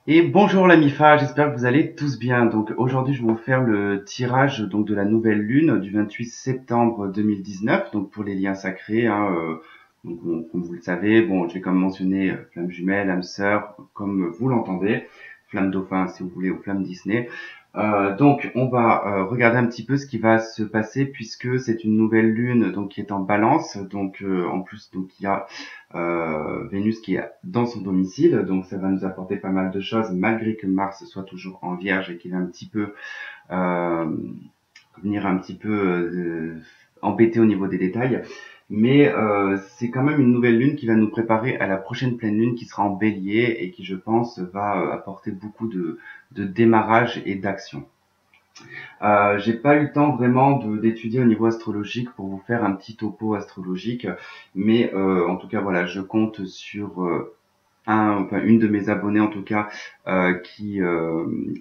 Et bonjour la MIFA, j'espère que vous allez tous bien. Donc aujourd'hui je vais vous faire le tirage de la nouvelle lune du 28 septembre 2019, donc pour les liens sacrés. Comme vous le savez, bon, je vais comme mentionner flamme jumelle, âme sœur, comme vous l'entendez, flamme dauphin si vous voulez, ou flamme Disney. Donc on va regarder un petit peu ce qui va se passer puisque c'est une nouvelle lune donc qui est en balance. Donc en plus donc il y a Vénus qui est dans son domicile, donc ça va nous apporter pas mal de choses malgré que Mars soit toujours en Vierge et qu'il va un petit peu euh, venir un petit peu embêter au niveau des détails. Mais c'est quand même une nouvelle lune qui va nous préparer à la prochaine pleine lune qui sera en Bélier et qui, je pense, va apporter beaucoup de démarrage et d'action. J'ai pas eu le temps vraiment d'étudier au niveau astrologique pour vous faire un petit topo astrologique, mais en tout cas voilà, je compte sur une de mes abonnées en tout cas qui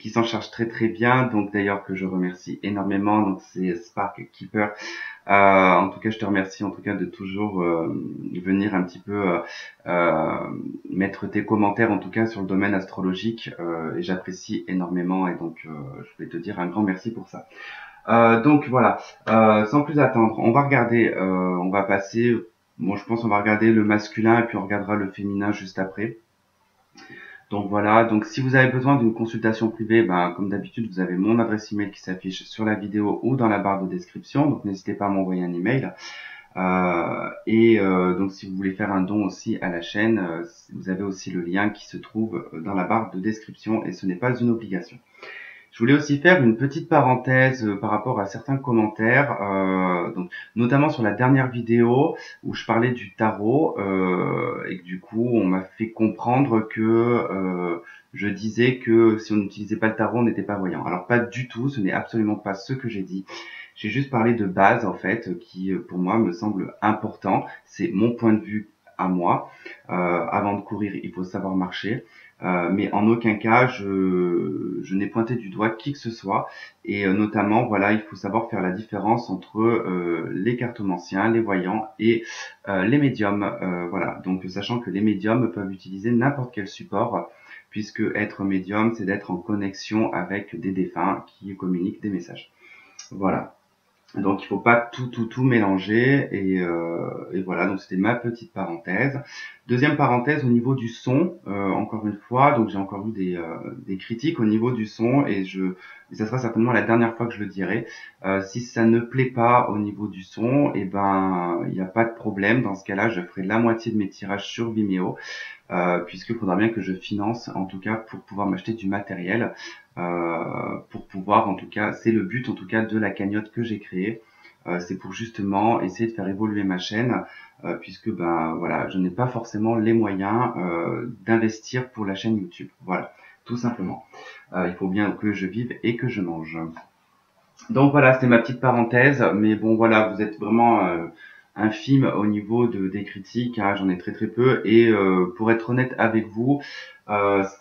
s'en charge très très bien, donc d'ailleurs que je remercie énormément, donc c'est Spark Keeper. En tout cas, je te remercie en tout cas de toujours venir un petit peu mettre tes commentaires en tout cas sur le domaine astrologique et j'apprécie énormément et donc je vais te dire un grand merci pour ça. Donc voilà, sans plus attendre, on va regarder, on va passer, bon je pense on va regarder le masculin et puis on regardera le féminin juste après. Donc voilà, donc si vous avez besoin d'une consultation privée, ben, comme d'habitude, vous avez mon adresse email qui s'affiche sur la vidéo ou dans la barre de description, donc n'hésitez pas à m'envoyer un email. Donc si vous voulez faire un don aussi à la chaîne, vous avez aussi le lien qui se trouve dans la barre de description et ce n'est pas une obligation. Je voulais aussi faire une petite parenthèse par rapport à certains commentaires, donc notamment sur la dernière vidéo où je parlais du tarot et que du coup on m'a fait comprendre que je disais que si on n'utilisait pas le tarot on n'était pas voyant. Alors pas du tout, ce n'est absolument pas ce que j'ai dit. J'ai juste parlé de base en fait qui pour moi me semble important. C'est mon point de vue à moi. Avant de courir, il faut savoir marcher. Mais en aucun cas je n'ai pointé du doigt qui que ce soit et notamment voilà il faut savoir faire la différence entre les cartomanciens, les voyants et les médiums, voilà donc sachant que les médiums peuvent utiliser n'importe quel support puisque être médium c'est d'être en connexion avec des défunts qui communiquent des messages, voilà. Donc il faut pas tout mélanger et voilà, donc c'était ma petite parenthèse. Deuxième parenthèse au niveau du son, encore une fois, donc j'ai encore eu des critiques au niveau du son et ça sera certainement la dernière fois que je le dirai. Si ça ne plaît pas au niveau du son, et ben il n'y a pas de problème. Dans ce cas-là, je ferai la moitié de mes tirages sur Vimeo. Puisqu'il faudra bien que je finance, en tout cas, pour pouvoir m'acheter du matériel, pour pouvoir, en tout cas, c'est le but, en tout cas, de la cagnotte que j'ai créée. C'est pour justement essayer de faire évoluer ma chaîne, puisque ben voilà, je n'ai pas forcément les moyens d'investir pour la chaîne YouTube. Voilà, tout simplement. Il faut bien que je vive et que je mange. Donc voilà, c'était ma petite parenthèse, mais bon voilà, vous êtes vraiment infime au niveau des critiques, hein, j'en ai très très peu, et pour être honnête avec vous,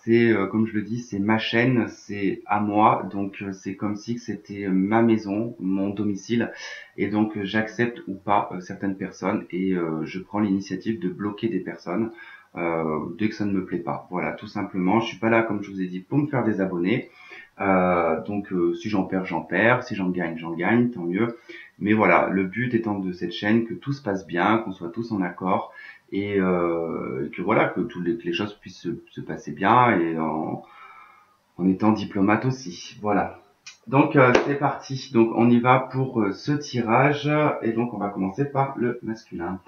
c'est comme je le dis, c'est ma chaîne, c'est à moi, donc c'est comme si c'était ma maison, mon domicile, et donc j'accepte ou pas certaines personnes, et je prends l'initiative de bloquer des personnes dès que ça ne me plaît pas. Voilà, tout simplement, je suis pas là, comme je vous ai dit, pour me faire des abonnés. Si j'en perds, si j'en gagne, tant mieux. Mais voilà, le but étant de cette chaîne que tout se passe bien, qu'on soit tous en accord et que voilà, que que les choses puissent se passer bien et en étant diplomate aussi. Voilà. Donc c'est parti. Donc on y va pour ce tirage et donc on va commencer par le masculin.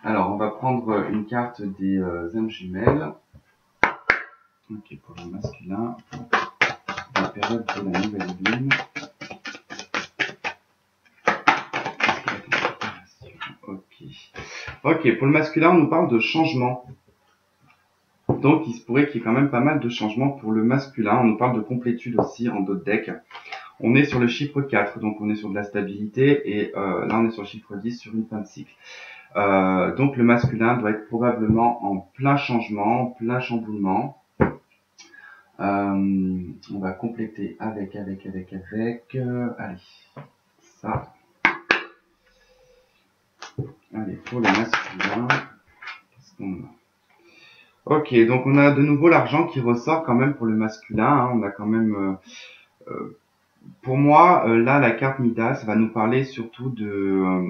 Alors on va prendre une carte des âmes jumelles. Ok, pour le masculin, la période de la nouvelle lune. Ok. Ok, pour le masculin, on nous parle de changement. Donc, il se pourrait qu'il y ait quand même pas mal de changements pour le masculin. On nous parle de complétude aussi en d'autres decks. On est sur le chiffre 4, donc on est sur de la stabilité. Et là, on est sur le chiffre 10 sur une fin de cycle. Donc, le masculin doit être probablement en plein changement, plein chamboulement. On va compléter avec. Allez, ça. Allez, pour le masculin, qu'est-ce qu'on a ? Ok, donc on a de nouveau l'argent qui ressort quand même pour le masculin, hein. On a quand même, pour moi, là, la carte Midas va nous parler surtout de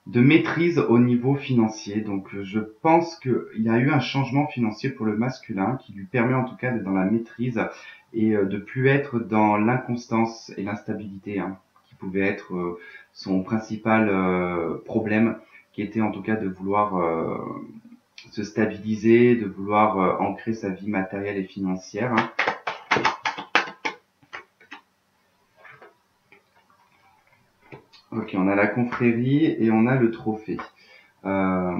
maîtrise au niveau financier. Donc, je pense qu'il y a eu un changement financier pour le masculin qui lui permet en tout cas d'être dans la maîtrise et de plus être dans l'inconstance et l'instabilité, hein, qui pouvait être son principal problème, qui était en tout cas de vouloir se stabiliser, de vouloir ancrer sa vie matérielle et financière, hein. Ok, on a la confrérie et on a le trophée. Euh,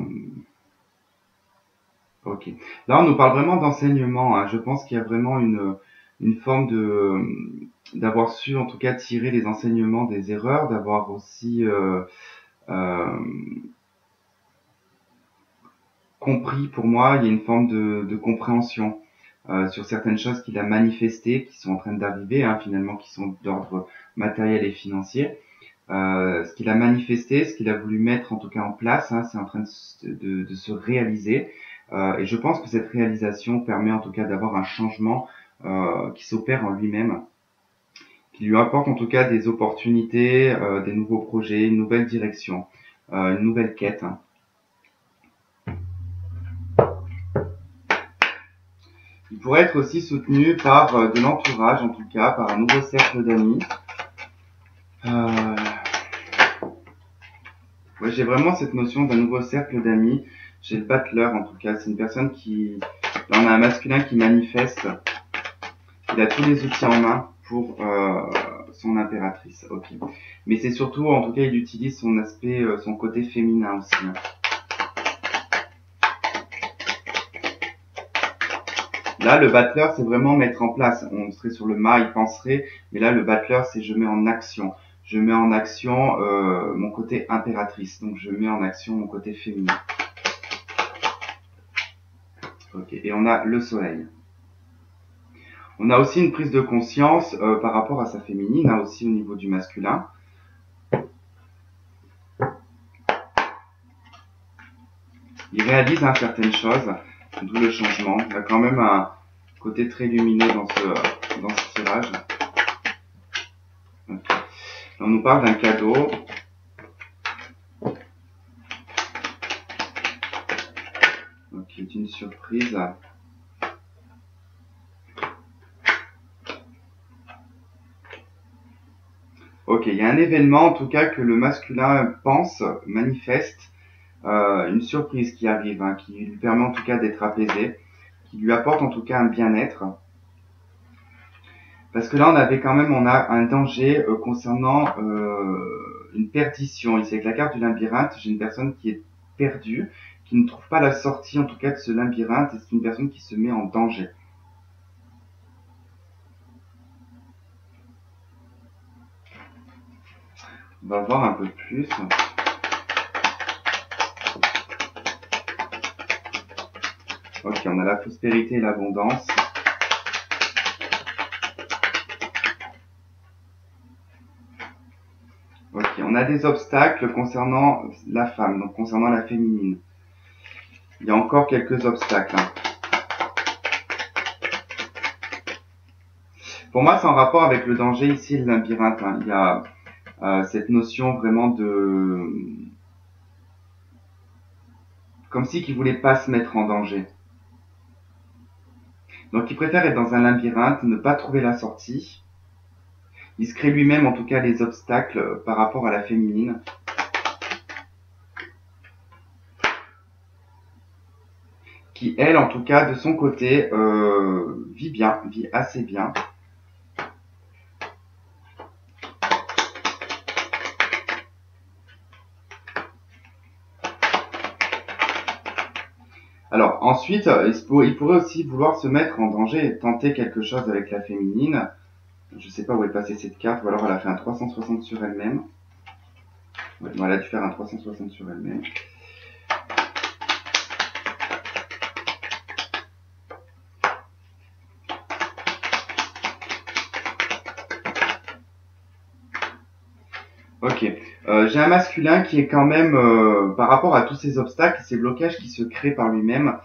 ok. Là, on nous parle vraiment d'enseignement, hein. Je pense qu'il y a vraiment une forme d'avoir su, en tout cas, tirer les enseignements des erreurs, d'avoir aussi euh, compris, pour moi, il y a une forme de compréhension sur certaines choses qu'il a manifestées, qui sont en train d'arriver, hein, finalement, qui sont d'ordre matériel et financier. Ce qu'il a manifesté, ce qu'il a voulu mettre en tout cas en place, hein, c'est en train de se réaliser. Et je pense que cette réalisation permet en tout cas d'avoir un changement qui s'opère en lui-même, qui lui apporte en tout cas des opportunités, des nouveaux projets, une nouvelle direction, une nouvelle quête, hein. Il pourrait être aussi soutenu par de l'entourage, en tout cas, par un nouveau cercle d'amis. Euh, Ouais, j'ai vraiment cette notion d'un nouveau cercle d'amis. J'ai le battleur, en tout cas. C'est une personne qui... Là, on a un masculin qui manifeste. Il a tous les outils en main pour son impératrice. Ok. Mais c'est surtout, en tout cas, il utilise son aspect, son côté féminin aussi, hein. Là, le battleur, c'est vraiment mettre en place. On serait sur le mât, il penserait. Mais là, le battleur, c'est je mets en action. Je mets en action mon côté impératrice. Donc, je mets en action mon côté féminin. Ok. Et on a le soleil. On a aussi une prise de conscience par rapport à sa féminine, hein, aussi au niveau du masculin. Il réalise certaines choses, d'où le changement. Il y a quand même un côté très lumineux dans ce tirage. Okay. On nous parle d'un cadeau. Qui est une surprise. Ok, il y a un événement en tout cas que le masculin pense, manifeste, une surprise qui arrive, hein, qui lui permet en tout cas d'être apaisé, qui lui apporte en tout cas un bien-être. Parce que là, on a un danger concernant une perdition. Ici, avec la carte du labyrinthe, j'ai une personne qui est perdue, qui ne trouve pas la sortie, en tout cas, de ce labyrinthe, et c'est une personne qui se met en danger. On va voir un peu plus. Ok, on a la prospérité et l'abondance. Ok, on a des obstacles concernant la femme, donc concernant la féminine. Il y a encore quelques obstacles, hein. Pour moi, c'est en rapport avec le danger ici, le labyrinthe, hein. Il y a cette notion vraiment de... Comme si qu'il voulait pas se mettre en danger. Donc il préfère être dans un labyrinthe, ne pas trouver la sortie. Il se crée lui-même en tout cas les obstacles par rapport à la féminine. Qui elle en tout cas de son côté vit bien, vit assez bien. Alors ensuite, il pourrait aussi vouloir se mettre en danger et tenter quelque chose avec la féminine. Je sais pas où est passée cette carte, ou alors elle a fait un 360 sur elle-même. Ouais, elle a dû faire un 360 sur elle-même. Ok. J'ai un masculin qui est quand même, par rapport à tous ces obstacles, ces blocages qui se créent par lui-même,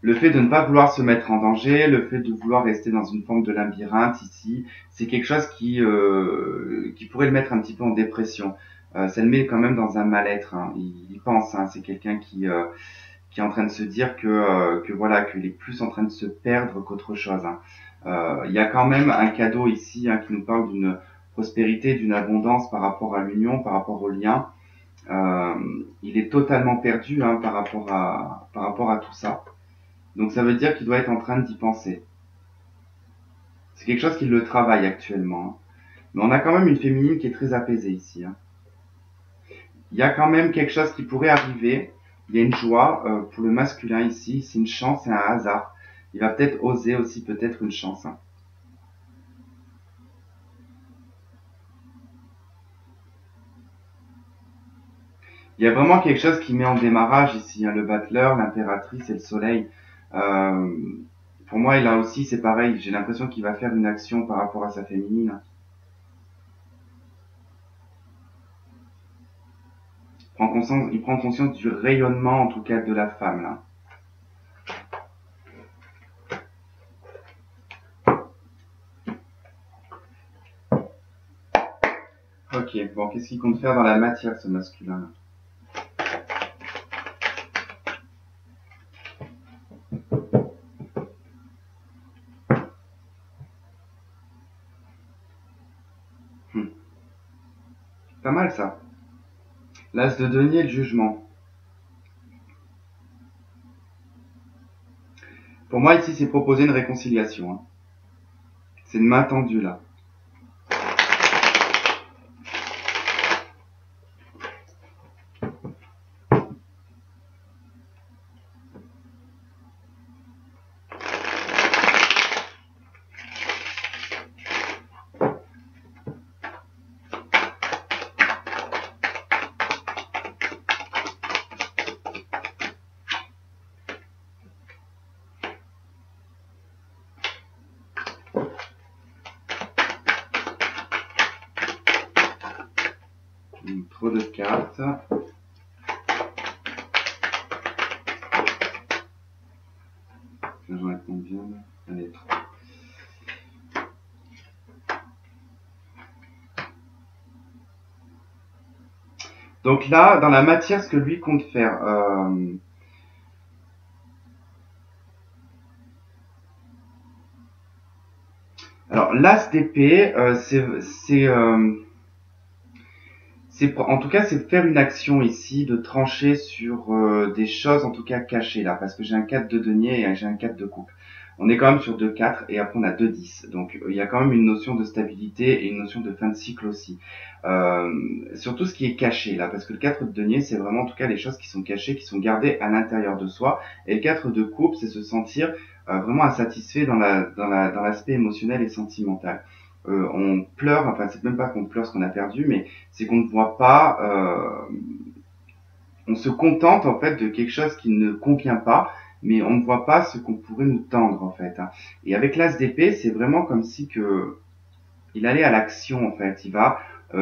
Le fait de ne pas vouloir se mettre en danger, le fait de vouloir rester dans une forme de labyrinthe ici, c'est quelque chose qui pourrait le mettre un petit peu en dépression. Ça le met quand même dans un mal-être. Hein. Il pense, hein, c'est quelqu'un qui est en train de se dire que voilà, qu'il est plus en train de se perdre qu'autre chose. Hein. Il y a quand même un cadeau ici, hein, qui nous parle d'une prospérité, d'une abondance par rapport à l'union, par rapport au lien. Il est totalement perdu, hein, par rapport à tout ça. Donc ça veut dire qu'il doit être en train d'y penser. C'est quelque chose qui le travaille actuellement. Hein. Mais on a quand même une féminine qui est très apaisée ici. Hein. Il y a quand même quelque chose qui pourrait arriver. Il y a une joie pour le masculin ici. C'est une chance, c'est un hasard. Il va peut-être oser aussi peut-être une chance. Hein. Il y a vraiment quelque chose qui met en démarrage ici. Hein. Le battleur, l'impératrice et le soleil. Euh, pour moi, là aussi, c'est pareil. J'ai l'impression qu'il va faire une action par rapport à sa féminine. Il prend conscience du rayonnement, en tout cas, de la femme, là. Ok, bon, qu'est-ce qu'il compte faire dans la matière, ce masculin-là? Pas mal, ça. L'as de denier, le jugement. Pour moi, ici, c'est proposer une réconciliation. Hein. C'est une main tendue, là. Trop de cartes. J'en ai combien? Allez, 3. Donc là, dans la matière, ce que lui compte faire... Alors, l'as d'épée, en tout cas, c'est faire une action ici, de trancher sur des choses en tout cas cachées là, parce que j'ai un 4 de denier et j'ai un 4 de coupe. On est quand même sur 2-4 et après on a 2-10. Donc il y a quand même une notion de stabilité et une notion de fin de cycle aussi. Sur tout ce qui est caché là, parce que le 4 de denier, c'est vraiment en tout cas les choses qui sont cachées, qui sont gardées à l'intérieur de soi. Et le 4 de coupe, c'est se sentir vraiment insatisfait dans l'aspect émotionnel et sentimental. On pleure, enfin c'est même pas qu'on pleure ce qu'on a perdu, mais c'est qu'on ne voit pas, on se contente en fait de quelque chose qui ne convient pas, mais on ne voit pas ce qu'on pourrait nous tendre en fait. Hein. Et avec l'as d'épée, c'est vraiment comme si que il allait à l'action en fait. Il va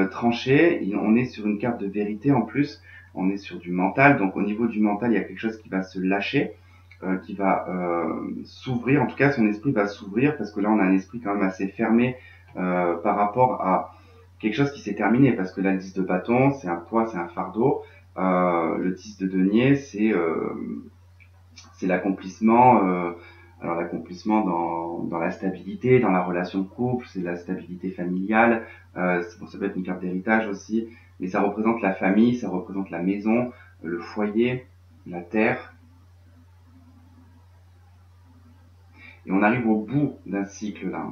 trancher. On est sur une carte de vérité en plus. On est sur du mental, donc au niveau du mental, il y a quelque chose qui va se lâcher, qui va s'ouvrir. En tout cas, son esprit va s'ouvrir parce que là, on a un esprit quand même assez fermé par rapport à quelque chose qui s'est terminé, parce que là, le 10 de bâton, c'est un poids, c'est un fardeau. Le 10 de denier, c'est l'accomplissement. Alors l'accomplissement dans la stabilité, dans la relation de couple, c'est la stabilité familiale. Bon, ça peut être une carte d'héritage aussi, mais ça représente la famille, ça représente la maison, le foyer, la terre. Et on arrive au bout d'un cycle là.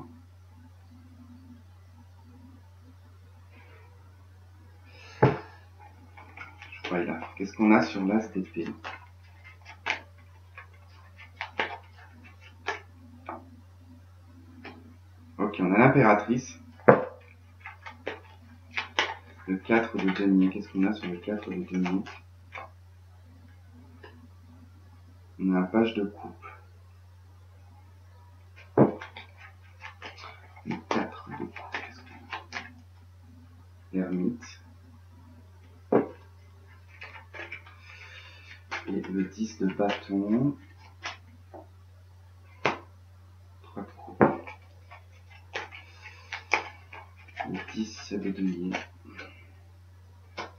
Voilà. Qu'est-ce qu'on a sur l'as d'épée? Ok, on a l'impératrice. Le 4 de denier. Qu'est-ce qu'on a sur le 4 de denier? On a la page de coupe. Le 4 de coupe. Qu'est-ce qu'on a? L'ermite. Et le 10 de bâton, 3 de coupe, le 10 de denier,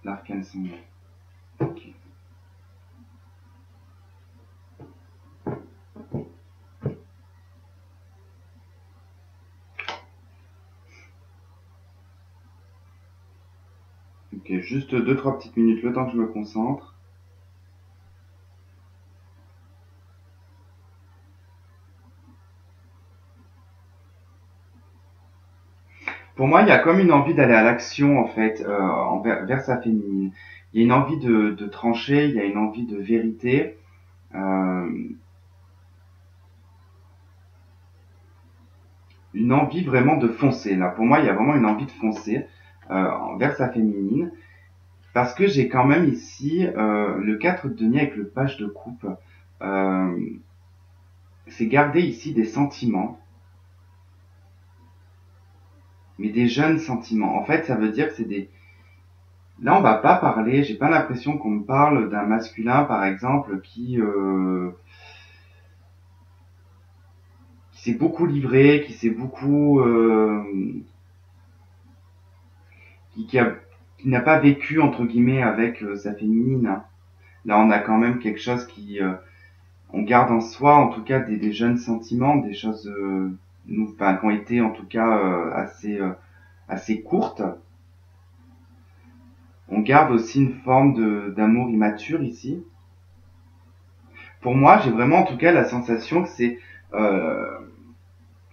l'arcane sans nom. Ok. Ok, juste 2-3 petites minutes, le temps que je me concentre. Pour moi, il y a comme une envie d'aller à l'action, en fait, vers sa féminine. Il y a une envie de trancher, il y a une envie de vérité. Une envie vraiment de foncer. Là, pour moi, il y a vraiment une envie de foncer vers sa féminine. Parce que j'ai quand même ici le 4 de denier avec le page de coupe. Euh, c'est garder ici des sentiments. Mais des jeunes sentiments. En fait, ça veut dire que c'est des... Là, on va pas parler, j'ai pas l'impression qu'on me parle d'un masculin, par exemple, qui s'est beaucoup livré, qui s'est beaucoup... qui n'a pas vécu, entre guillemets, avec sa féminine. Hein. Là, on a quand même quelque chose qui... on garde en soi, en tout cas, des jeunes sentiments, des choses enfin, qui ont été, en tout cas, assez courtes. On garde aussi une forme d'amour immature ici. Pour moi, j'ai vraiment, en tout cas, la sensation que c'est...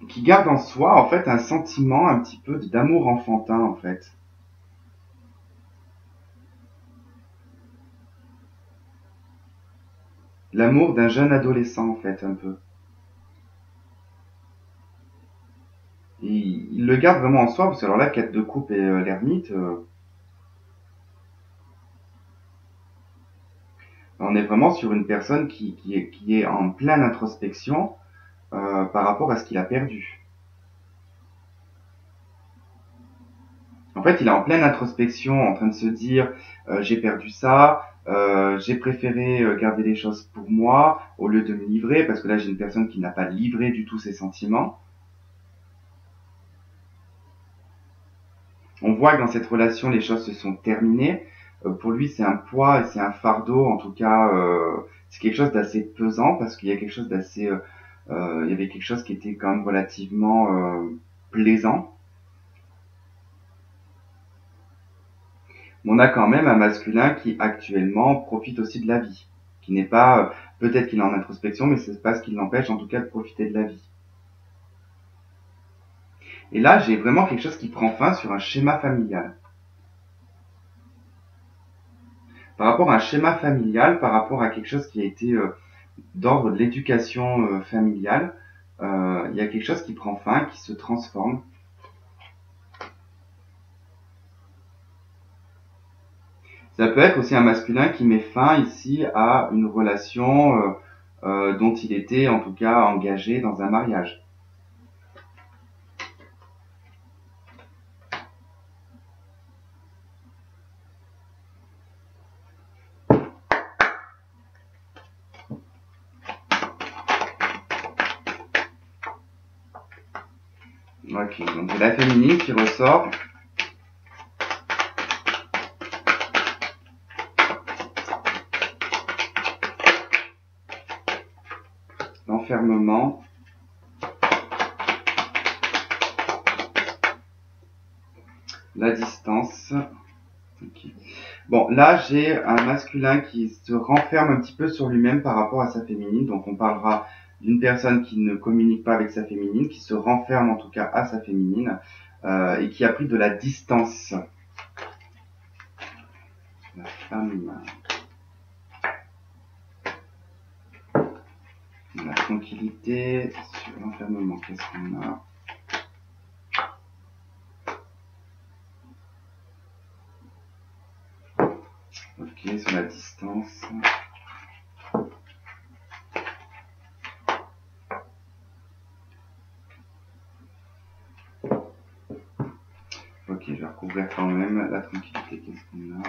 qui garde en soi, en fait, un sentiment un petit peu d'amour enfantin, en fait. L'amour d'un jeune adolescent, en fait, un peu. Et il le garde vraiment en soi, parce que alors là, 4 de coupe et l'ermite, on est vraiment sur une personne qui est en pleine introspection par rapport à ce qu'il a perdu. En fait, il est en pleine introspection, en train de se dire j'ai perdu ça, j'ai préféré garder les choses pour moi au lieu de me livrer, parce que là j'ai une personne qui n'a pas livré du tout ses sentiments. On voit que dans cette relation, les choses se sont terminées. Pour lui, c'est un poids et c'est un fardeau. En tout cas, c'est quelque chose d'assez pesant parce qu'il y a quelque chose d'assez, il y avait quelque chose qui était quand même relativement plaisant. Mais on a quand même un masculin qui actuellement profite aussi de la vie, qui n'est pas, peut-être qu'il est en introspection, mais c'est pas ce qui l'empêche en tout cas de profiter de la vie. Et là, j'ai vraiment quelque chose qui prend fin sur un schéma familial. Par rapport à un schéma familial, par rapport à quelque chose qui a été d'ordre de l'éducation familiale, il y a quelque chose qui prend fin, qui se transforme. Ça peut être aussi un masculin qui met fin ici à une relation dont il était en tout cas engagé dans un mariage. Ok, donc j'ai la féminine qui ressort. L'enfermement. La distance. Okay. Bon, là j'ai un masculin qui se renferme un petit peu sur lui-même par rapport à sa féminine. Donc on parlera d'une personne qui ne communique pas avec sa féminine, qui se renferme en tout cas à sa féminine et qui a pris de la distance. La femme. La tranquillité sur l'enfermement. Qu'est-ce qu'on a? Ok, sur la distance. Ok, je vais recouvrir quand même la tranquillité. Qu'est-ce qu'on a?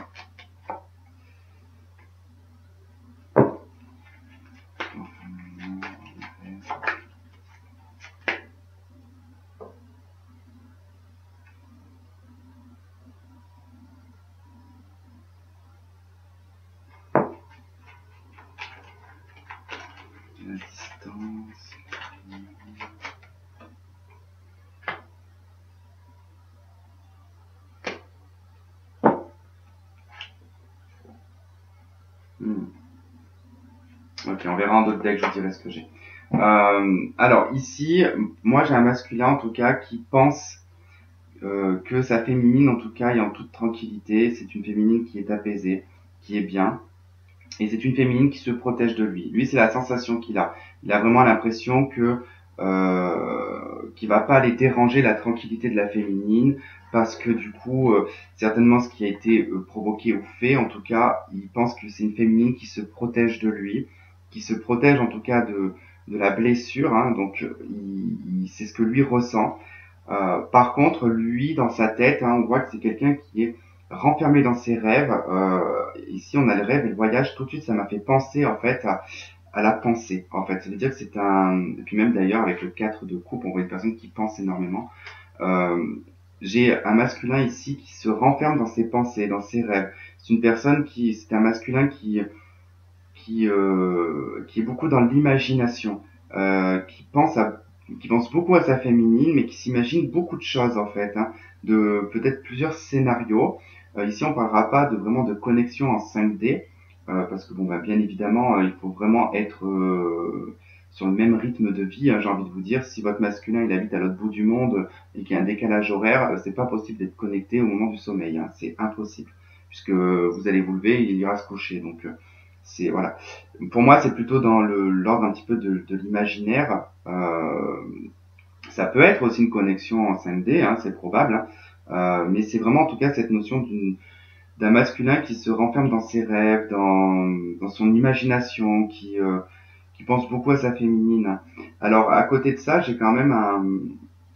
Hmm. Ok, on verra en d'autres decks, je vous dirai ce que j'ai. Alors ici, moi j'ai un masculin en tout cas qui pense que sa féminine en tout cas est en toute tranquillité. C'est une féminine qui est apaisée, qui est bien. Et c'est une féminine qui se protège de lui. Lui, c'est la sensation qu'il a. Il a vraiment l'impression que qu'il va pas aller déranger la tranquillité de la féminine, parce que du coup, certainement ce qui a été provoqué ou fait, en tout cas, il pense que c'est une féminine qui se protège de lui, qui se protège en tout cas de la blessure. Hein, donc, c'est ce que lui ressent. Par contre, lui, dans sa tête, hein, on voit que c'est quelqu'un qui est renfermé dans ses rêves. Ici, on a le rêve et le voyage. Tout de suite, ça m'a fait penser en fait à la pensée. En fait, ça veut dire que c'est un. Et puis même d'ailleurs, avec le 4 de coupe, on voit une personne qui pense énormément. Euh, j'ai un masculin ici qui se renferme dans ses pensées, dans ses rêves. C'est une personne qui, c'est un masculin qui est beaucoup dans l'imagination, qui pense beaucoup à sa féminine, mais qui s'imagine beaucoup de choses en fait, hein, de peut-être plusieurs scénarios. Ici, on parlera pas de vraiment de connexion en 5D, parce que bon, bah, bien évidemment, il faut vraiment être sur le même rythme de vie. Hein, j'ai envie de vous dire, si votre masculin il habite à l'autre bout du monde et qu'il y a un décalage horaire, c'est pas possible d'être connecté au moment du sommeil. Hein, c'est impossible, puisque vous allez vous lever et il ira se coucher. Donc c'est voilà. Pour moi, c'est plutôt dans l'ordre un petit peu de l'imaginaire. Ça peut être aussi une connexion en 5D, hein, c'est probable. Hein. Mais c'est vraiment en tout cas cette notion d'un masculin qui se renferme dans ses rêves, dans son imagination, qui pense beaucoup à sa féminine. Alors à côté de ça, j'ai quand même un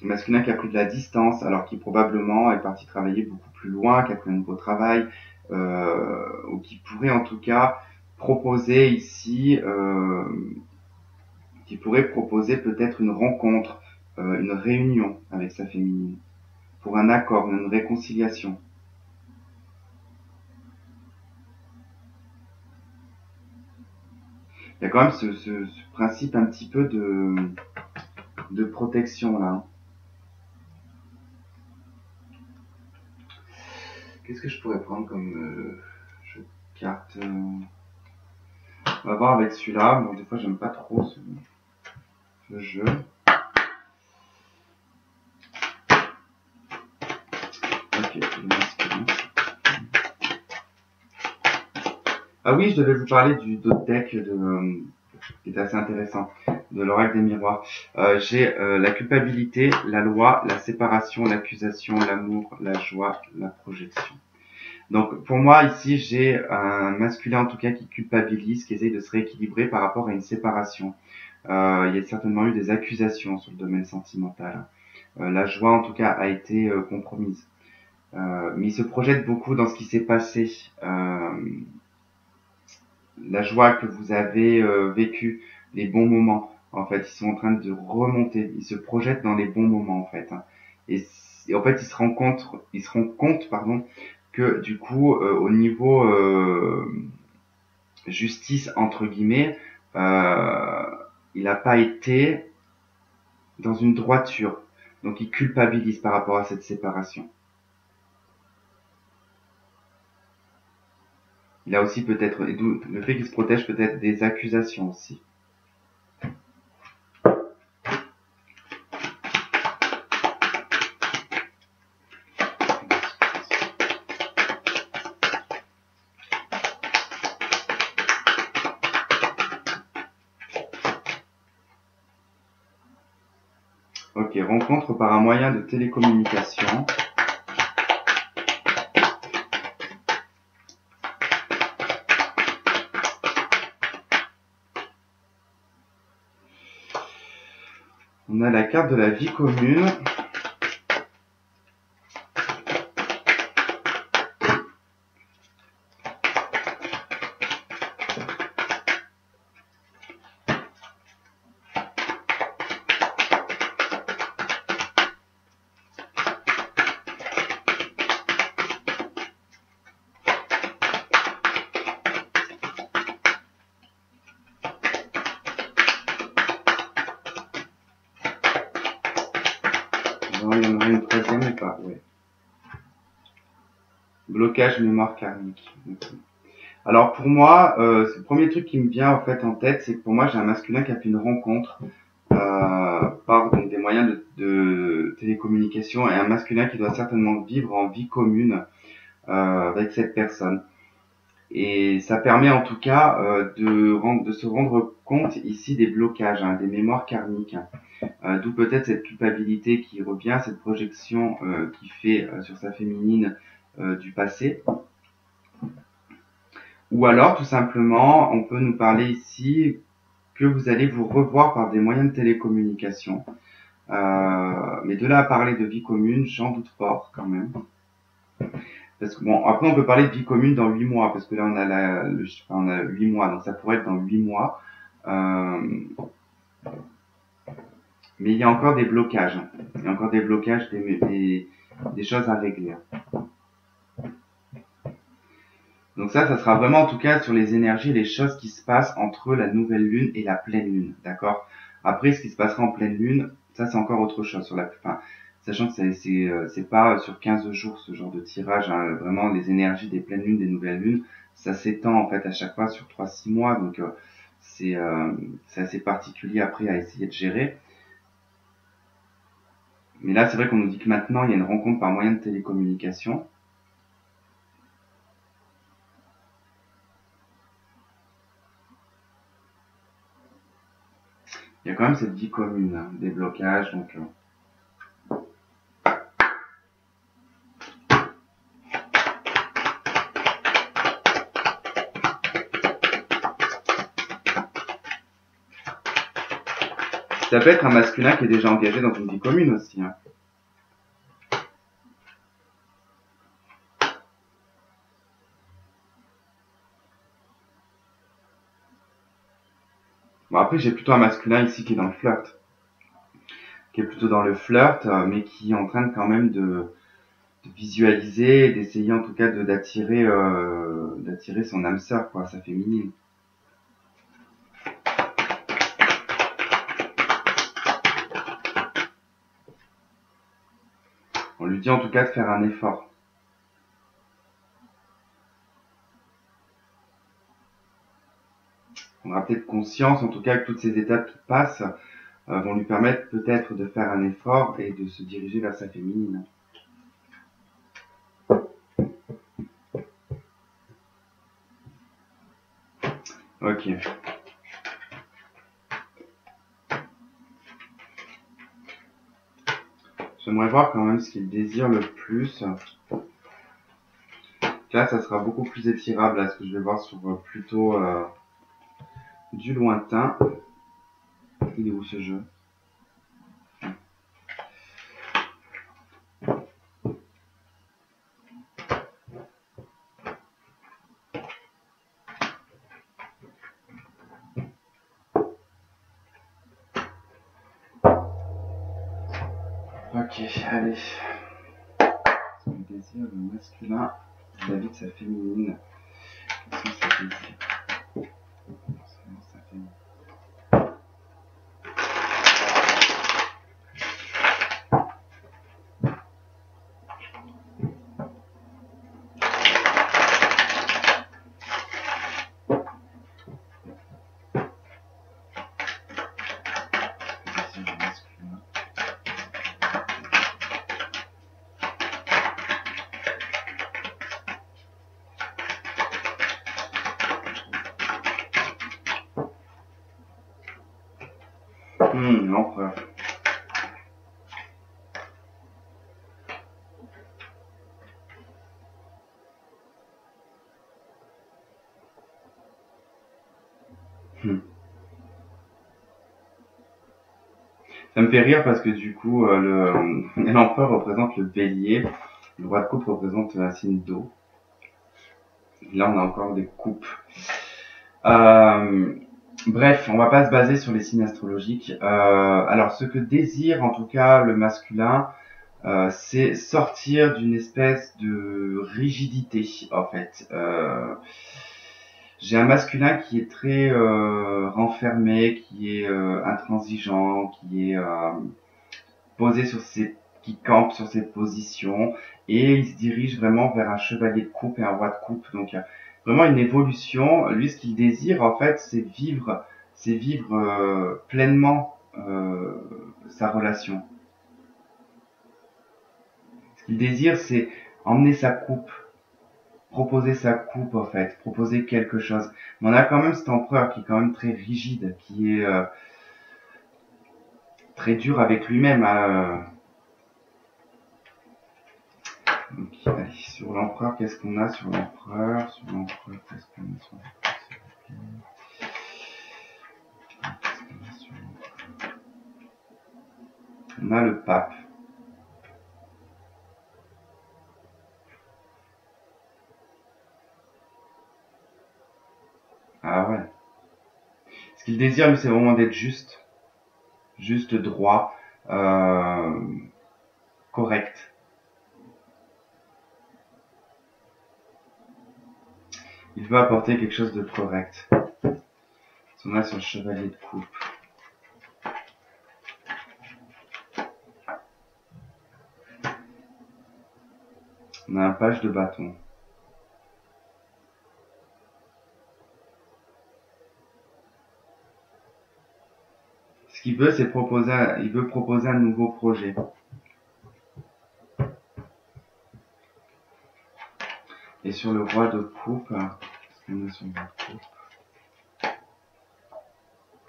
masculin qui a pris de la distance, alors qui probablement est parti travailler beaucoup plus loin, qui a pris un nouveau travail, ou qui pourrait en tout cas proposer ici, qui pourrait proposer peut-être une rencontre, une réunion avec sa féminine, pour un accord, une réconciliation. Il y a quand même ce principe un petit peu de protection là. Qu'est-ce que je pourrais prendre comme jeu de cartes On va voir avec celui-là. Bon, des fois, j'aime pas trop ce jeu. Ok, ah oui, je devais vous parler d'autre deck qui est assez intéressant, de l'oracle des miroirs. J'ai la culpabilité, la loi, la séparation, l'accusation, l'amour, la joie, la projection. Donc pour moi ici j'ai un masculin en tout cas qui culpabilise, qui essaye de se rééquilibrer par rapport à une séparation. Il y a certainement eu des accusations sur le domaine sentimental. La joie en tout cas a été compromise. Mais il se projette beaucoup dans ce qui s'est passé. La joie que vous avez vécue, les bons moments. En fait, ils sont en train de remonter. Ils se projettent dans les bons moments en fait. Hein. Et en fait, ils se rendent compte, pardon, que du coup, au niveau justice entre guillemets, il n'a pas été dans une droiture. Donc, il culpabilise par rapport à cette séparation. Il a aussi peut-être, le fait qu'il se protège peut-être des accusations aussi. Ok, rencontre par un moyen de télécommunication. On a la carte de la vie commune. Non, il y en aurait une troisième mais pas, ouais. Blocage mémoire karmique. Alors pour moi, c'est le premier truc qui me vient en fait en tête, c'est que pour moi j'ai un masculin qui a fait une rencontre par donc, des moyens de télécommunication et un masculin qui doit certainement vivre en vie commune avec cette personne. Et ça permet en tout cas de se rendre compte ici des blocages, hein, des mémoires karmiques. D'où peut-être cette culpabilité qui revient, cette projection qui fait sur sa féminine du passé. Ou alors tout simplement, on peut nous parler ici que vous allez vous revoir par des moyens de télécommunication. Mais de là à parler de vie commune, j'en doute fort quand même. Parce que bon, après on peut parler de vie commune dans 8 mois, parce que là on a 8 mois, donc ça pourrait être dans 8 mois. Mais il y a encore des blocages. Il y a encore des blocages, des choses à régler. Donc ça sera vraiment en tout cas sur les énergies, les choses qui se passent entre la nouvelle lune et la pleine lune, d'accord? Après, ce qui se passera en pleine lune, ça c'est encore autre chose sur sachant que c'est pas sur 15 jours ce genre de tirage, hein, vraiment les énergies des pleines lunes, des nouvelles lunes, ça s'étend en fait à chaque fois sur 3-6 mois, donc c'est assez particulier après à essayer de gérer. Mais là, c'est vrai qu'on nous dit que maintenant il y a une rencontre par moyen de télécommunication. Il y a quand même cette vie commune, hein, des blocages, donc ça peut être un masculin qui est déjà engagé dans une vie commune aussi, hein. Bon, après, j'ai plutôt un masculin ici qui est dans le flirt. Qui est plutôt dans le flirt, mais qui est en train quand même de visualiser, d'essayer en tout cas d'attirer son âme sœur, quoi, sa féminine. On lui dit en tout cas de faire un effort. On aura peut-être conscience, en tout cas, que toutes ces étapes qui passent vont lui permettre peut-être de faire un effort et de se diriger vers sa féminine. Ok. J'aimerais voir quand même ce qu'il désire le plus. Là, ça sera beaucoup plus étirable à ce que je vais voir sur plutôt du lointain. Il est où ce jeu? Ok, allez. Son désir le masculin vis-à-vis de sa féminine. Qu'est-ce que ça désire? Sa féminine. L'empereur. Ça me fait rire parce que du coup, l'empereur représente le bélier, le roi de coupe représente un signe d'eau. Là, on a encore des coupes. Bref, on va pas se baser sur les signes astrologiques. Alors, ce que désire en tout cas le masculin, c'est sortir d'une espèce de rigidité, en fait. J'ai un masculin qui est très renfermé, qui est intransigeant, qui est qui campe sur ses positions, et il se dirige vraiment vers un chevalier de coupe et un roi de coupe. Donc vraiment une évolution. Lui, ce qu'il désire, en fait, c'est vivre pleinement sa relation. Ce qu'il désire, c'est emmener sa coupe, proposer sa coupe, en fait, proposer quelque chose. Mais on a quand même cet empereur qui est quand même très rigide, qui est très dur avec lui-même. Donc, allez, sur l'empereur, qu'est-ce qu'on a sur l'empereur? Sur l'empereur, qu'est-ce qu'on a sur l'empereur? On a le pape. Ah ouais. Ce qu'il désire, lui, c'est vraiment d'être juste. Juste, droit, correct. Il veut apporter quelque chose de correct. On a sur le chevalier de coupe. On a un page de bâton. Ce qu'il veut, c'est proposer un nouveau projet. Et sur le roi de coupe, qu'est-ce qu'on a sur le roi de coupe?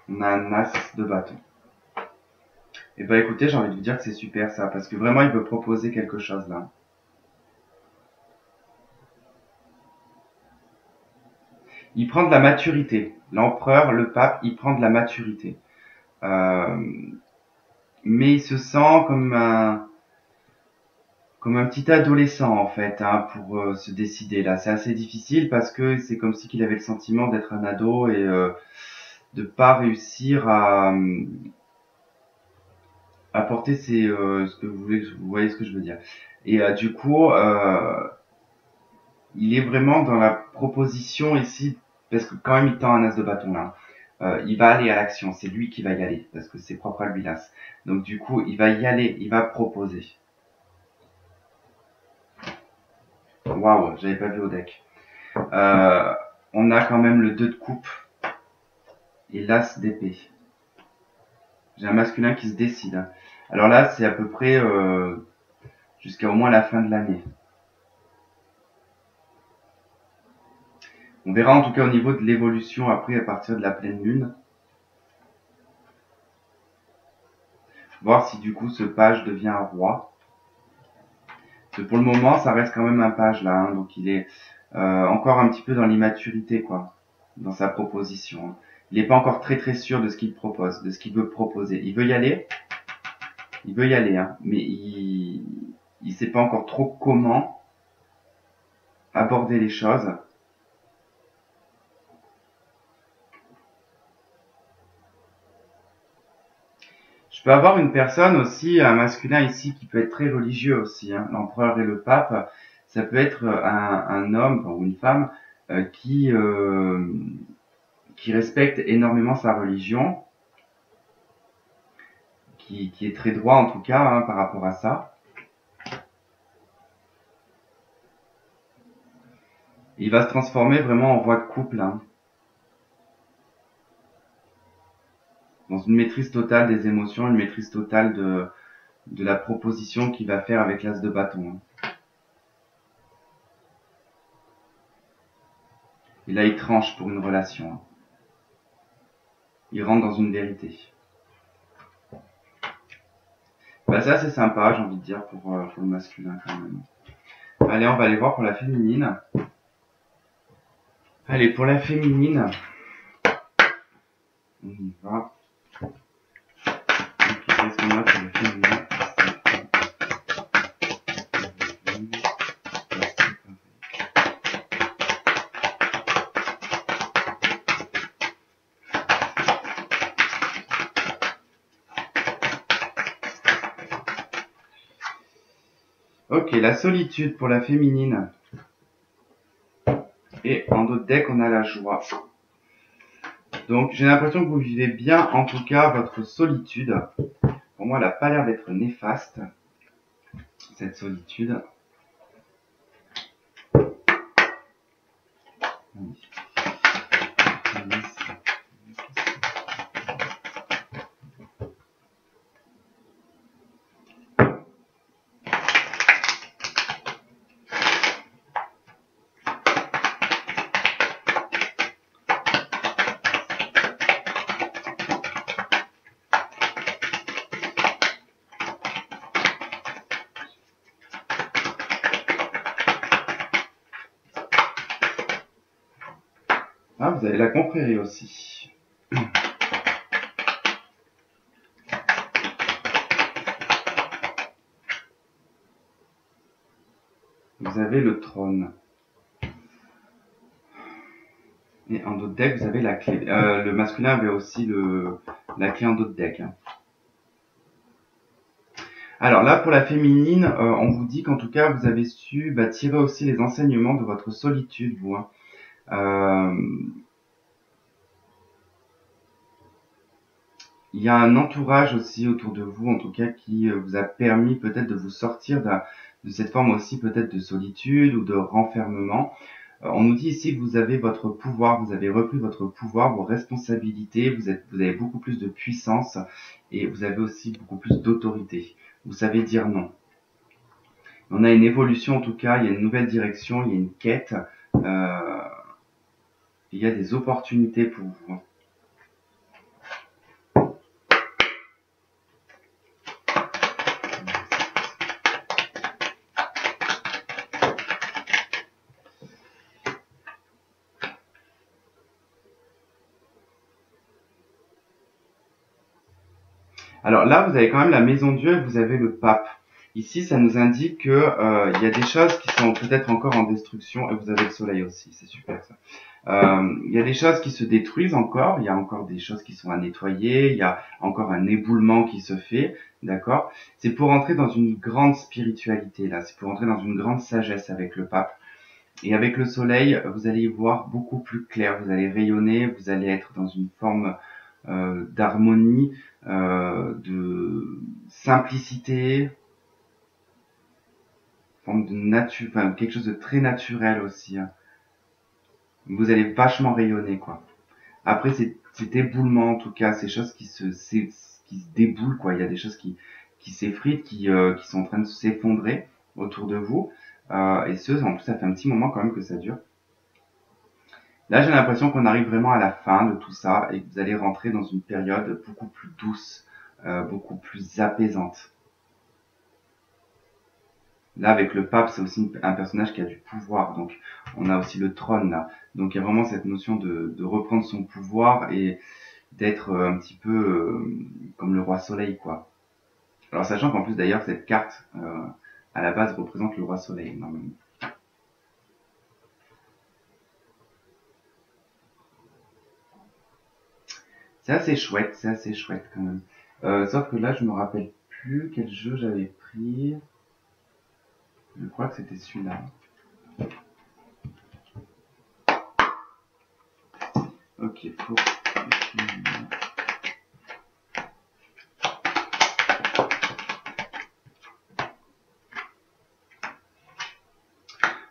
On a un as de bâton. Et bah écoutez, j'ai envie de vous dire que c'est super ça, parce que vraiment il veut proposer quelque chose là. Il prend de la maturité. L'empereur, le pape, il prend de la maturité. Mais il se sent comme un petit adolescent en fait, hein, pour se décider là. C'est assez difficile parce que c'est comme si qu'il avait le sentiment d'être un ado et de pas réussir à porter ce que vous voyez ce que je veux dire. Et du coup, il est vraiment dans la proposition ici, parce que quand même il tend un as de bâton là. Il va aller à l'action, c'est lui qui va y aller, parce que c'est propre à lui l'as. Donc du coup, il va y aller, il va proposer. Waouh, j'avais pas vu au deck. On a quand même le 2 de coupe et l'as d'épée. J'ai un masculin qui se décide. Alors là, c'est à peu près jusqu'à au moins la fin de l'année. On verra en tout cas au niveau de l'évolution après à partir de la pleine lune. Voir si du coup ce page devient un roi. Parce que pour le moment, ça reste quand même un page là. Hein, donc il est encore un petit peu dans l'immaturité quoi, dans sa proposition. Il n'est pas encore très très sûr de ce qu'il propose, de ce qu'il veut proposer. Il veut y aller. Il veut y aller, hein, mais il sait pas encore trop comment aborder les choses. Je peux avoir une personne aussi, un masculin ici, qui peut être très religieux aussi, hein, l'empereur et le pape. Ça peut être un homme ou une femme qui respecte énormément sa religion, qui est très droit en tout cas hein, par rapport à ça. Il va se transformer vraiment en roi de couple, hein, dans une maîtrise totale des émotions, une maîtrise totale de la proposition qu'il va faire avec l'as de bâton. Hein. Et là, il tranche pour une relation. Hein. Il rentre dans une vérité. Bah ça c'est sympa, j'ai envie de dire, pour le masculin quand même. Allez, on va aller voir pour la féminine. Allez, pour la féminine, on y va. Qu'est-ce qu'on a pour la féminine? Ok, la solitude pour la féminine. Et en d'autres decks, on a la joie. Donc, j'ai l'impression que vous vivez bien, en tout cas, votre solitude. Pour moi, elle n'a pas l'air d'être néfaste, cette solitude. Ah, vous avez la confrérie aussi. Vous avez le trône. Et en d'autres decks, vous avez la clé. Le masculin avait aussi la clé en d'autres decks. Hein. Alors là, pour la féminine, on vous dit qu'en tout cas, vous avez su tirer aussi les enseignements de votre solitude, vous. Hein. Il y a un entourage aussi autour de vous, en tout cas, qui vous a permis peut-être de vous sortir de cette forme aussi peut-être de solitude ou de renfermement. On nous dit ici que vous avez votre pouvoir, vous avez repris votre pouvoir, vos responsabilités, vous avez beaucoup plus de puissance et vous avez aussi beaucoup plus d'autorité. Vous savez dire non. On a une évolution en tout cas, il y a une nouvelle direction, il y a une quête, il y a des opportunités pour vous. Alors là, vous avez quand même la maison Dieu et vous avez le pape. Ici, ça nous indique que il y a des choses qui sont peut-être encore en destruction et vous avez le soleil aussi. C'est super ça. Il y a des choses qui se détruisent encore. Il y a encore des choses qui sont à nettoyer. Il y a encore un éboulement qui se fait. D'accord? C'est pour entrer dans une grande spiritualité là. C'est pour entrer dans une grande sagesse avec le pape. Et avec le soleil, vous allez y voir beaucoup plus clair. Vous allez rayonner. Vous allez être dans une forme d'harmonie, de simplicité, forme de nature, enfin quelque chose de très naturel aussi. Hein. Vous allez vachement rayonner quoi. Après cet éboulement en tout cas, ces choses qui se déboulent quoi. Il y a des choses qui s'effritent, qui sont en train de s'effondrer autour de vous. Et en plus ça fait un petit moment quand même que ça dure. Là, j'ai l'impression qu'on arrive vraiment à la fin de tout ça et que vous allez rentrer dans une période beaucoup plus douce, beaucoup plus apaisante. Là, avec le pape, c'est aussi un personnage qui a du pouvoir, donc on a aussi le trône là. Donc il y a vraiment cette notion de reprendre son pouvoir et d'être un petit peu comme le roi soleil, quoi. Alors sachant qu'en plus d'ailleurs, cette carte, à la base, représente le roi soleil, normalement. C'est assez chouette quand même. Sauf que là, je me rappelle plus quel jeu j'avais pris. Je crois que c'était celui-là. Ok, pour...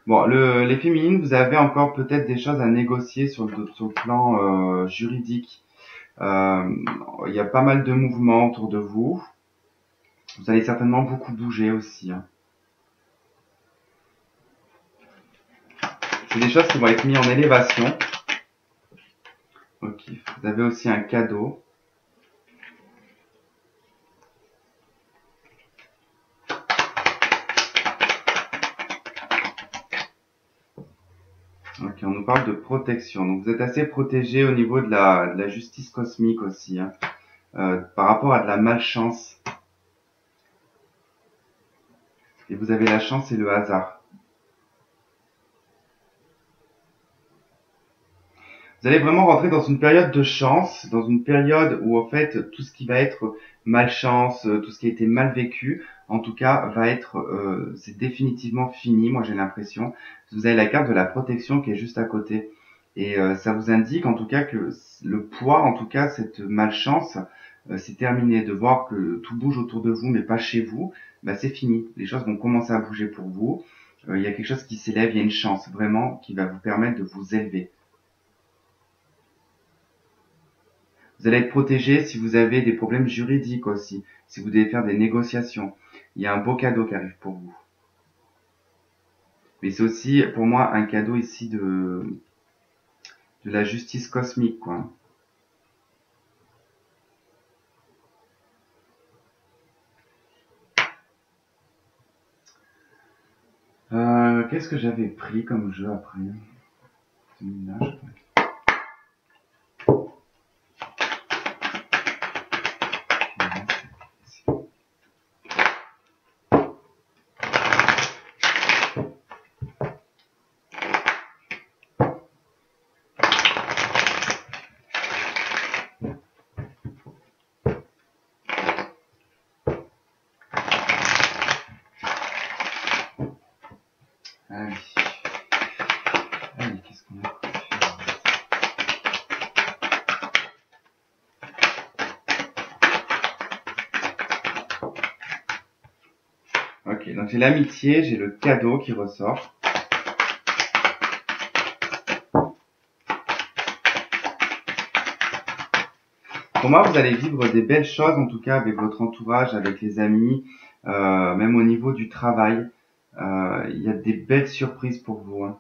Bon, les féminines, vous avez encore peut-être des choses à négocier sur le plan juridique. Il y a pas mal de mouvements autour de vous. Vous allez certainement beaucoup bouger aussi. Hein. C'est des choses qui vont être mises en élévation. Ok, vous avez aussi un cadeau. Ok, on nous parle de protection. Donc vous êtes assez protégé au niveau de la justice cosmique aussi. Hein. Par rapport à de la malchance. Et vous avez la chance et le hasard. Vous allez vraiment rentrer dans une période de chance, dans une période où en fait tout ce qui va être malchance, tout ce qui a été mal vécu, en tout cas va être, c'est définitivement fini. Moi j'ai l'impression. Vous avez la carte de la protection qui est juste à côté, et ça vous indique en tout cas que le poids, en tout cas cette malchance, c'est terminé. De voir que tout bouge autour de vous, mais pas chez vous, bah c'est fini. Les choses vont commencer à bouger pour vous. Il y a quelque chose qui s'élève, il y a une chance vraiment qui va vous permettre de vous élever. Vous allez être protégé si vous avez des problèmes juridiques aussi, si vous devez faire des négociations. Il y a un beau cadeau qui arrive pour vous. Mais c'est aussi pour moi un cadeau ici de la justice cosmique, quoi. Qu'est-ce que j'avais pris comme jeu après? Celui-là, je crois. Ok, donc j'ai l'amitié, j'ai le cadeau qui ressort. Pour moi, vous allez vivre des belles choses, en tout cas avec votre entourage, avec les amis, même au niveau du travail. Il y a des belles surprises pour vous, hein.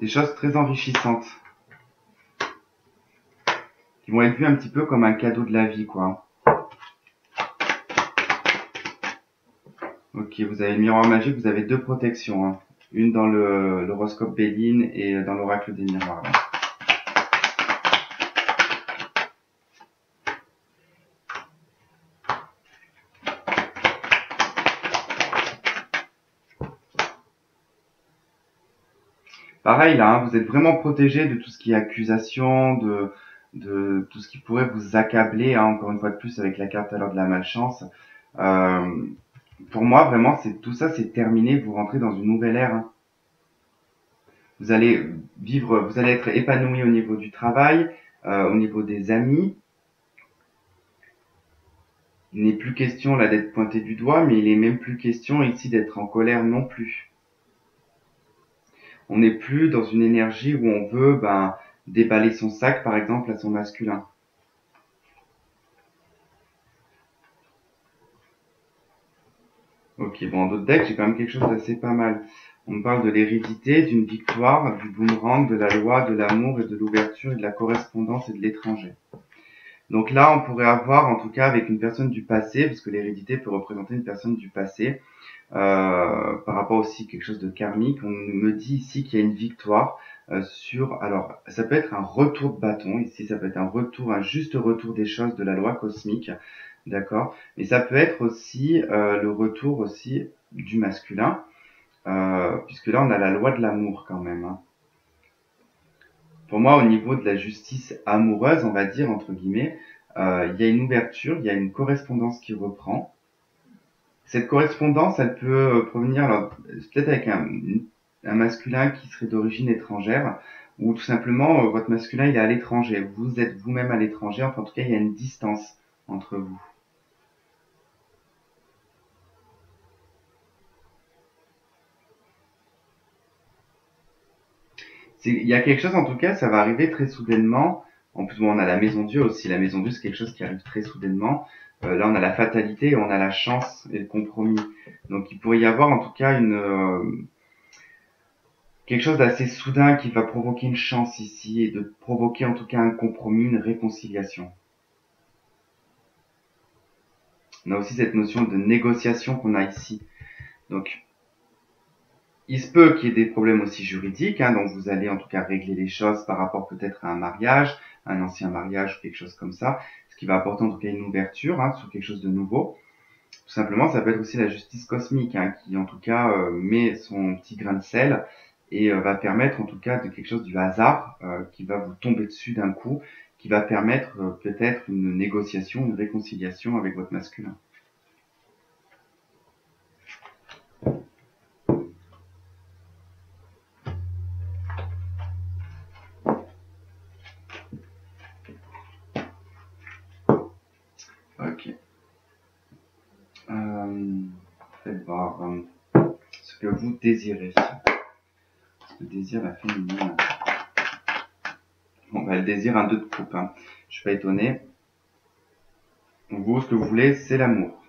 Des choses très enrichissantes, qui vont être vues un petit peu comme un cadeau de la vie, quoi. Ok, vous avez le miroir magique, vous avez deux protections, hein. Une dans l'horoscope Béline et dans l'oracle des miroirs, là. Pareil là, hein, vous êtes vraiment protégé de tout ce qui est accusation, de tout ce qui pourrait vous accabler, hein, encore une fois de plus avec la carte alors de la malchance. Euh, pour moi, vraiment, tout ça, c'est terminé. Vous rentrez dans une nouvelle ère, hein. Vous allez vous allez être épanoui au niveau du travail, au niveau des amis. Il n'est plus question là d'être pointé du doigt, mais il est même plus question ici d'être en colère non plus. On n'est plus dans une énergie où on veut déballer son sac, par exemple, à son masculin. Ok, bon, en d'autres decks, j'ai quand même quelque chose d'assez pas mal. On me parle de l'hérédité, d'une victoire, du boomerang, de la loi, de l'amour et de l'ouverture et de la correspondance et de l'étranger. Donc là, on pourrait avoir, en tout cas, avec une personne du passé, parce que l'hérédité peut représenter une personne du passé, par rapport aussi à quelque chose de karmique, on me dit ici qu'il y a une victoire alors, ça peut être un retour de bâton, ici, ça peut être un juste retour des choses de la loi cosmique, d'accord? Mais ça peut être aussi le retour aussi du masculin, puisque là, on a la loi de l'amour quand même, hein. Pour moi, au niveau de la justice amoureuse, on va dire, entre guillemets, il y a une ouverture, il y a une correspondance qui reprend. Cette correspondance, elle peut provenir peut-être avec un masculin qui serait d'origine étrangère, ou tout simplement votre masculin il est à l'étranger, vous êtes vous-même à l'étranger, enfin en tout cas il y a une distance entre vous. Il y a quelque chose en tout cas, ça va arriver très soudainement. En plus, bon, on a la maison Dieu aussi. La maison Dieu, c'est quelque chose qui arrive très soudainement. Là, on a la fatalité et on a la chance et le compromis. Donc, il pourrait y avoir en tout cas quelque chose d'assez soudain qui va provoquer une chance ici et de provoquer en tout cas un compromis, une réconciliation. On a aussi cette notion de négociation qu'on a ici. Donc, il se peut qu'il y ait des problèmes aussi juridiques, hein, donc vous allez en tout cas régler les choses par rapport peut-être à un mariage, un ancien mariage ou quelque chose comme ça, ce qui va apporter en tout cas une ouverture, hein, sur quelque chose de nouveau. Tout simplement, ça peut être aussi la justice cosmique, hein, qui en tout cas met son petit grain de sel et va permettre en tout cas de quelque chose du hasard qui va vous tomber dessus d'un coup, qui va permettre peut-être une négociation, une réconciliation avec votre masculin. Ok. Faites voir ce que vous désirez. Le désir, la féminine. Bon, elle désire un 2 de coupe, hein. Je suis pas étonné. Vous, ce que vous voulez, c'est l'amour.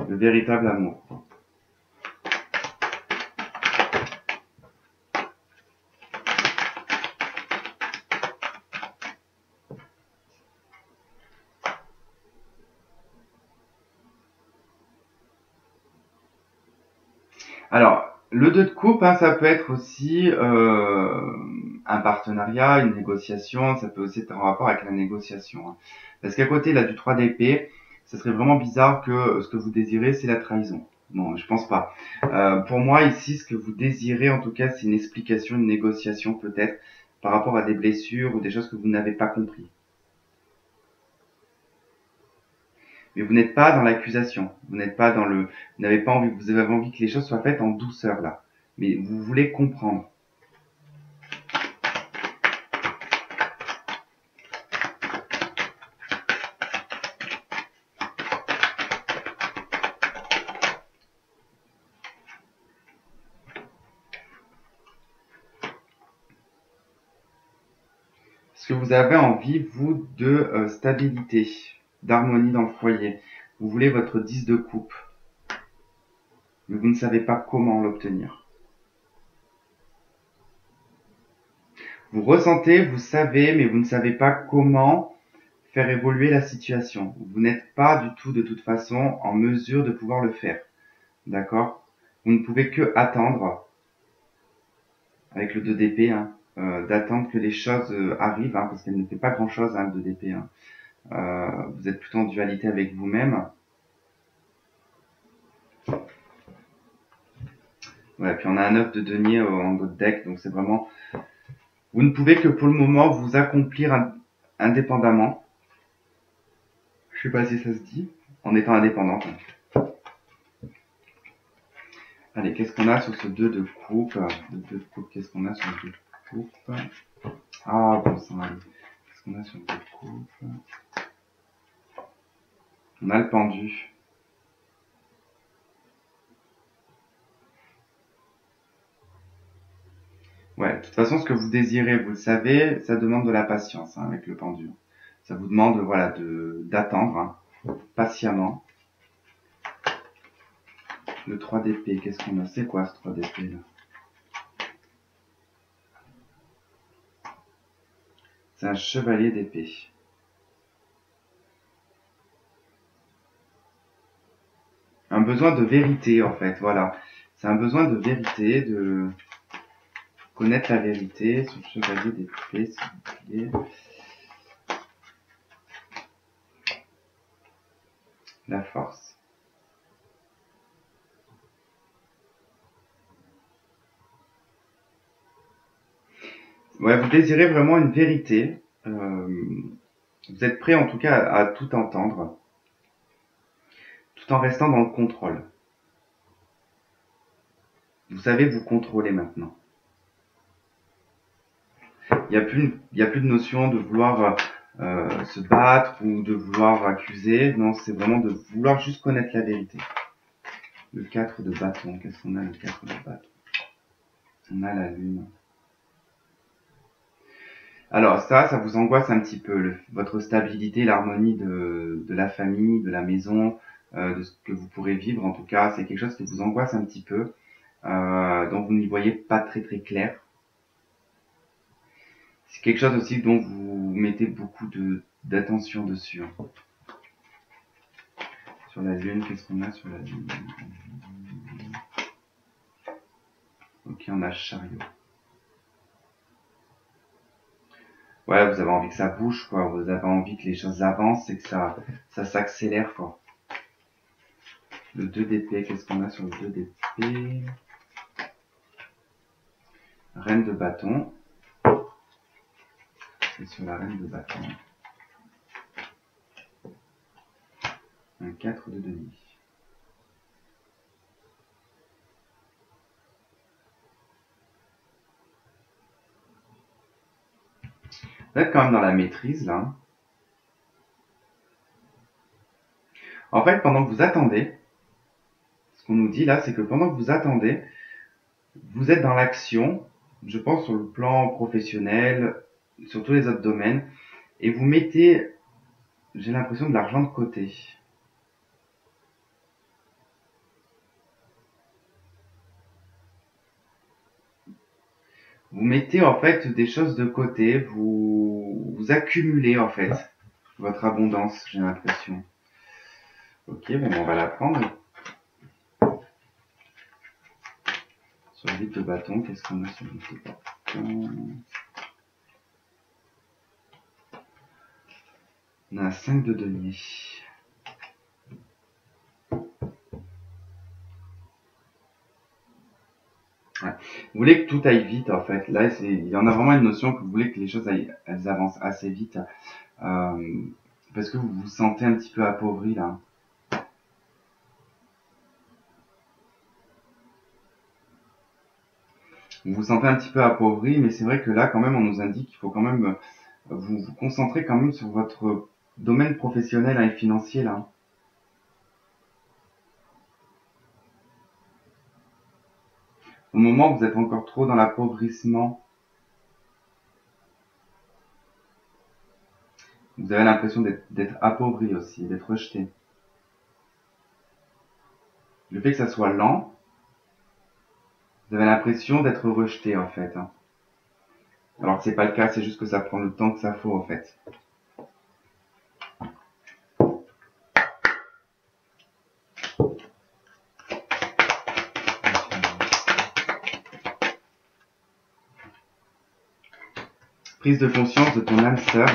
Le véritable amour. Alors, le 2 de coupe, hein, ça peut être aussi un partenariat, une négociation, ça peut aussi être en rapport avec la négociation, hein. Parce qu'à côté là du 3 d'épée, ça serait vraiment bizarre que ce que vous désirez, c'est la trahison. Non, je pense pas. Pour moi, ici, ce que vous désirez, en tout cas, c'est une explication, une négociation peut-être par rapport à des blessures ou des choses que vous n'avez pas compris. Mais vous n'êtes pas dans l'accusation, vous n'êtes pas dans vous n'avez pas envie, vous avez envie que les choses soient faites en douceur là. Mais vous voulez comprendre. que vous avez envie, vous, de stabilité, d'harmonie dans le foyer. Vous voulez votre 10 de coupe, mais vous ne savez pas comment l'obtenir. Vous ressentez, vous savez, mais vous ne savez pas comment faire évoluer la situation. Vous n'êtes pas du tout, de toute façon, en mesure de pouvoir le faire. D'accord? Vous ne pouvez que attendre, avec le 2 d'épée, hein, d'attendre que les choses arrivent, hein, parce qu'elle ne fait pas grand-chose, hein, le 2 d'épée. Hein. Vous êtes plutôt en dualité avec vous-même. Ouais, puis on a un 9 de denier en votre deck, donc c'est vraiment... Vous ne pouvez que pour le moment vous accomplir indépendamment. Je sais pas si ça se dit, en étant indépendante. Allez, qu'est-ce qu'on a sur ce 2 de coupe? Le 2 de coupe, qu'est-ce qu'on a sur le 2 de coupe? Ah, bon sang, allez. Qu'est-ce qu'on a sur le 2 de coupe? On a le pendu. Ouais, de toute façon, ce que vous désirez, vous le savez, ça demande de la patience, hein, avec le pendu. Ça vous demande, voilà, d'attendre, hein, patiemment. Le 3 d'épée, qu'est-ce qu'on a? C'est quoi ce 3 d'épée, là? C'est un chevalier d'épée. Un besoin de vérité, en fait, voilà. C'est un besoin de vérité, de connaître la vérité sur le chevalier d'épée, s'il vous plaît. La force. Ouais, vous désirez vraiment une vérité. Vous êtes prêt, en tout cas, à tout entendre, tout en restant dans le contrôle. Vous savez vous contrôler maintenant. Il y a plus de notion de vouloir se battre ou de vouloir accuser. Non, c'est vraiment de vouloir juste connaître la vérité. Le 4 de bâton. Qu'est-ce qu'on a, le 4 de bâton? On a la lune. Alors ça vous angoisse un petit peu, votre stabilité, l'harmonie de la famille, de la maison, de ce que vous pourrez vivre. En tout cas, c'est quelque chose qui vous angoisse un petit peu, dont vous n'y voyez pas très très clair. C'est quelque chose aussi dont vous mettez beaucoup d'attention dessus. Hein. Sur la lune, qu'est-ce qu'on a sur la lune? Ok, on a chariot. Ouais, vous avez envie que ça bouge, quoi. Vous avez envie que les choses avancent et que ça s'accélère, quoi. Le 2 d'épée, qu'est-ce qu'on a sur le 2 d'épée? Reine de bâton. C'est sur la reine de bâton. Un 4 de denier. Vous êtes quand même dans la maîtrise, là. En fait, pendant que vous attendez, ce qu'on nous dit là, c'est que pendant que vous attendez, vous êtes dans l'action, je pense sur le plan professionnel, sur tous les autres domaines, et vous mettez, j'ai l'impression, de l'argent de côté. Vous mettez en fait des choses de côté, vous accumulez en fait votre abondance, j'ai l'impression. Ok, bon, on va la prendre. Sur le 8 de bâton, qu'est-ce qu'on a sur le 8 de bâton? On a un 5 de denier. Ouais. Vous voulez que tout aille vite en fait. Là, il y en a vraiment une notion que vous voulez que les choses elles avancent assez vite. Parce que vous vous sentez un petit peu appauvri là. Vous vous sentez un petit peu appauvri, mais c'est vrai que là, quand même, on nous indique qu'il faut quand même vous concentrer quand même sur votre domaine professionnel et financier là. Au moment où vous êtes encore trop dans l'appauvrissement, Vous avez l'impression d'être appauvri aussi, d'être rejeté. Le fait que ça soit lent, vous avez l'impression d'être rejeté en fait. Alors que c'est pas le cas, c'est juste que ça prend le temps que ça faut en fait. Prise de conscience de ton âme sœur.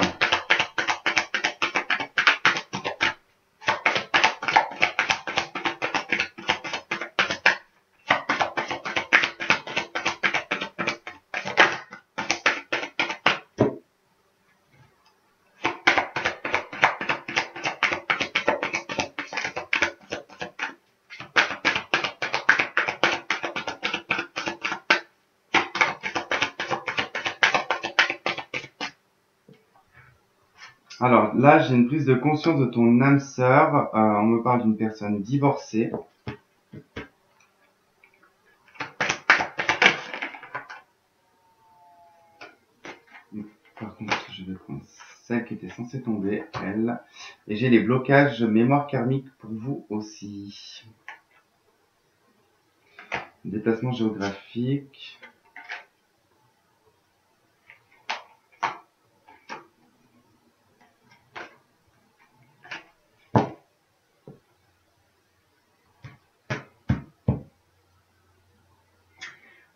Alors là, j'ai une prise de conscience de ton âme sœur. On me parle d'une personne divorcée. Par contre, je vais prendre celle qui était censée tomber, elle. Et j'ai les blocages mémoire karmique pour vous aussi. Déplacement géographique.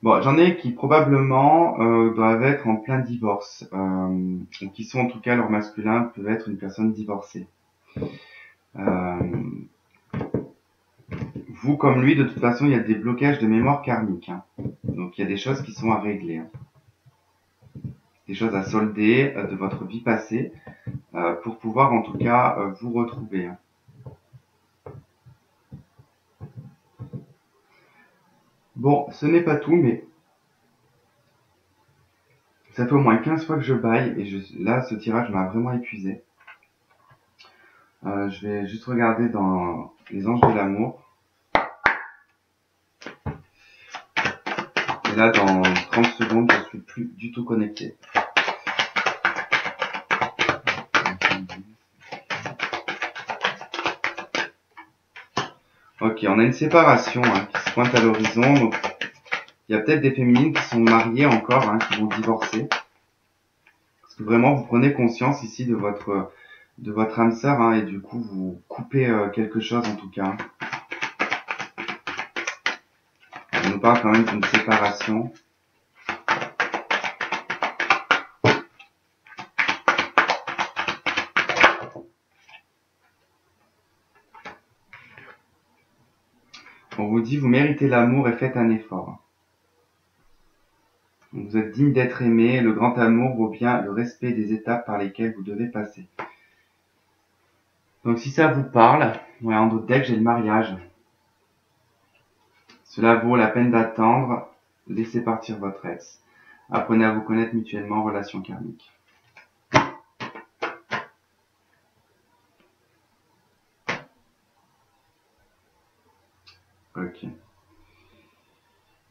Bon, j'en ai qui probablement doivent être en plein divorce, ou qui sont en tout cas leur masculin peut être une personne divorcée. Vous comme lui, de toute façon, il y a des blocages de mémoire karmique. Donc il y a des choses qui sont à régler, des choses à solder de votre vie passée pour pouvoir en tout cas vous retrouver. Bon, ce n'est pas tout, mais ça fait au moins 15 fois que je baille et là, ce tirage m'a vraiment épuisé. Je vais juste regarder dans les anges de l'amour. Et là, dans 30 secondes, je suis plus du tout connecté. Ok, on a une séparation qui se pointe à l'horizon. Donc, il y a peut-être des féminines qui sont mariées encore, qui vont divorcer. Parce que vraiment, vous prenez conscience ici de votre âme sœur, et du coup, vous coupez quelque chose en tout cas. On nous parle quand même d'une séparation. On vous dit, vous méritez l'amour et faites un effort. Vous êtes digne d'être aimé, le grand amour vaut bien le respect des étapes par lesquelles vous devez passer. Donc si ça vous parle, en d'autres decks, j'ai le mariage. Cela vaut la peine d'attendre, laissez partir votre ex. Apprenez à vous connaître mutuellement, relation karmique. Ok.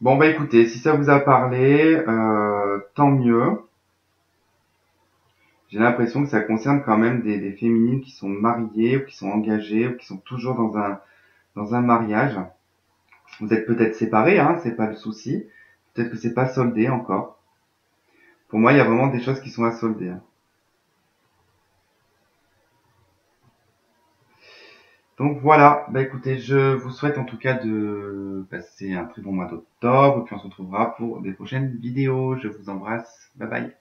Bon bah écoutez, si ça vous a parlé, tant mieux. J'ai l'impression que ça concerne quand même des féminines qui sont mariées, ou qui sont engagées, ou qui sont toujours dans un mariage. Vous êtes peut-être séparés, c'est pas le souci. Peut-être que c'est pas soldé encore. Pour moi, il y a vraiment des choses qui sont à solder. Donc voilà, bah écoutez, je vous souhaite en tout cas de passer un très bon mois d'octobre, et puis on se retrouvera pour des prochaines vidéos. Je vous embrasse, bye bye.